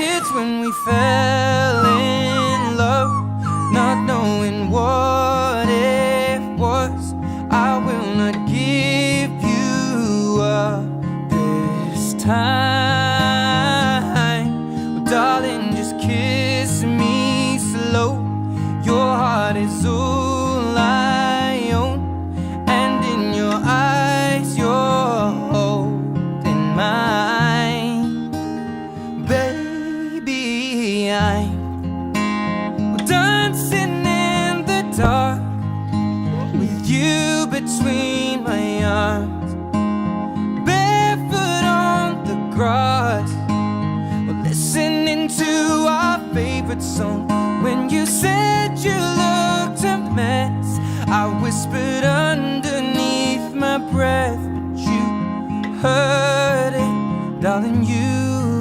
kids when we fell in love, not knowing what it was. I will not give you up this time. Well, darling, just kiss me slow. Your heart is all I own, and in your eyes you're holding mine. Baby, I'm dancing in the dark with you between my arms, barefoot on the grass, we're listening to our favorite song. When you said you looked a mess, I whispered underneath my breath, but you heard